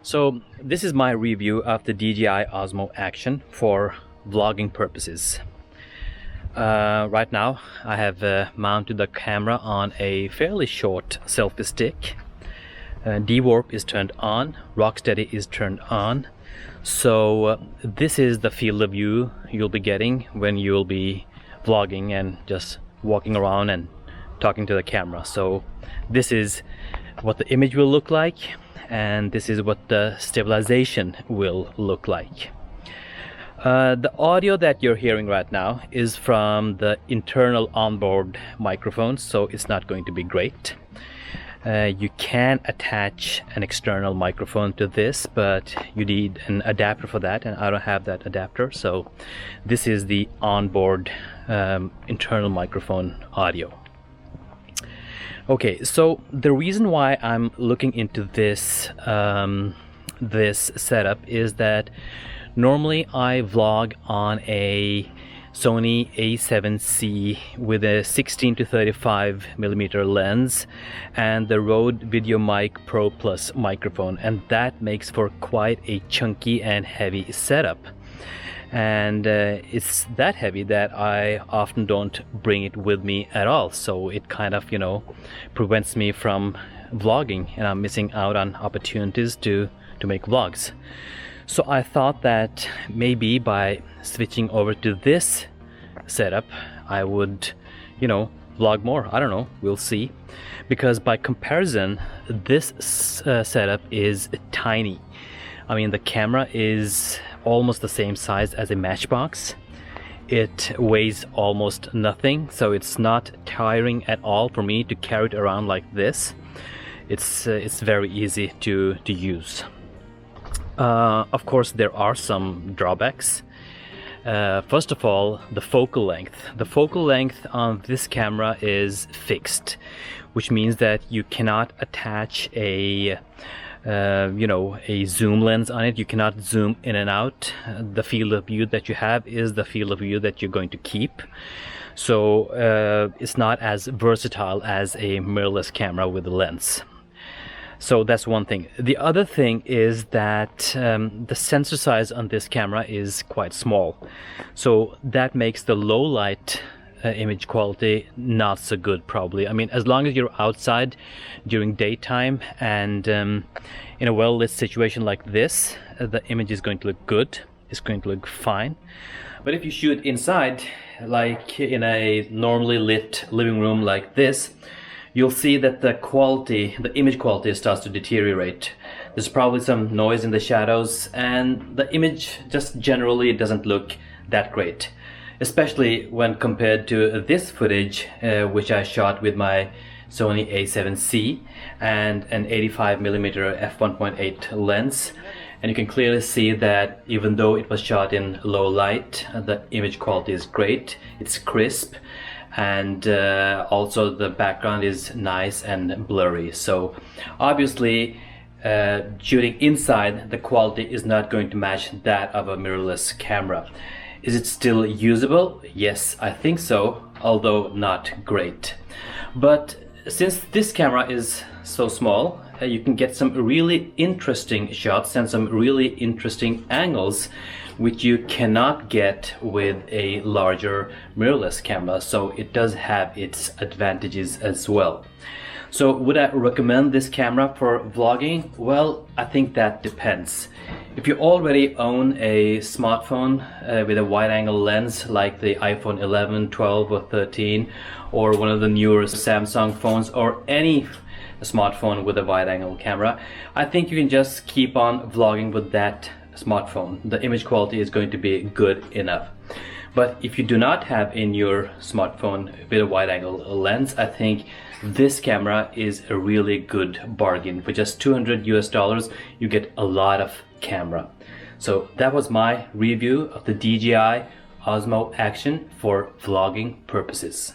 So this is my review of the DJI Osmo Action for vlogging purposes. Right now I have mounted the camera on a fairly short selfie stick. D-Warp is turned on, Rocksteady is turned on. So this is the field of view you'll be getting when you'll be vlogging and just walking around and talking to the camera. So this is what the image will look like, and this is what the stabilization will look like. The audio that you're hearing right now is from the internal onboard microphone, so it's not going to be great. You can attach an external microphone to this, but you need an adapter for that, and I don't have that adapter, so this is the onboard internal microphone audio. Okay, so the reason why I'm looking into this this setup is that normally I vlog on a Sony a7C with a 16 to 35 millimeter lens and the Rode VideoMic Pro Plus microphone, and that makes for quite a chunky and heavy setup. And it's that heavy that I often don't bring it with me at all, so it kind of, prevents me from vlogging, and I'm missing out on opportunities to make vlogs. So I thought that maybe by switching over to this setup I would, vlog more. I don't know, we'll see, because by comparison this setup is tiny. I mean, the camera is almost the same size as a matchbox. It weighs almost nothing, so it's not tiring at all for me to carry it around like this. It's very easy to use. Of course, there are some drawbacks. First of all, the focal length. The focal length on this camera is fixed, which means that you cannot attach a zoom lens on it. You cannot zoom in and out. The field of view that you have is the field of view that you're going to keep. So it's not as versatile as a mirrorless camera with a lens. So that's one thing. The other thing is that the sensor size on this camera is quite small. So that makes the low light image quality not so good, probably. I mean, as long as you're outside during daytime and in a well-lit situation like this, the image is going to look good. It's going to look fine. But if you shoot inside, like in a normally lit living room like this, you'll see that the image quality starts to deteriorate. There's probably some noise in the shadows, and the image just generally doesn't look that great, especially when compared to this footage which I shot with my Sony a7C and an 85mm f1.8 lens. And you can clearly see that even though it was shot in low light, the image quality is great. It's crisp, and also the background is nice and blurry. So obviously shooting inside, the quality is not going to match that of a mirrorless camera. Is it still usable? Yes, I think so, although not great. But since this camera is so small, you can get some really interesting shots and some really interesting angles which you cannot get with a larger mirrorless camera. So it does have its advantages as well. So would I recommend this camera for vlogging? Well, I think that depends. If you already own a smartphone with a wide-angle lens like the iPhone 11, 12 or 13, or one of the newer Samsung phones, or any smartphone with a wide-angle camera, I think you can just keep on vlogging with that smartphone. The image quality is going to be good enough. But if you do not have in your smartphone with a wide-angle lens, I think this camera is a really good bargain. For just $200 US, you get a lot of camera. So that was my review of the DJI Osmo Action for vlogging purposes.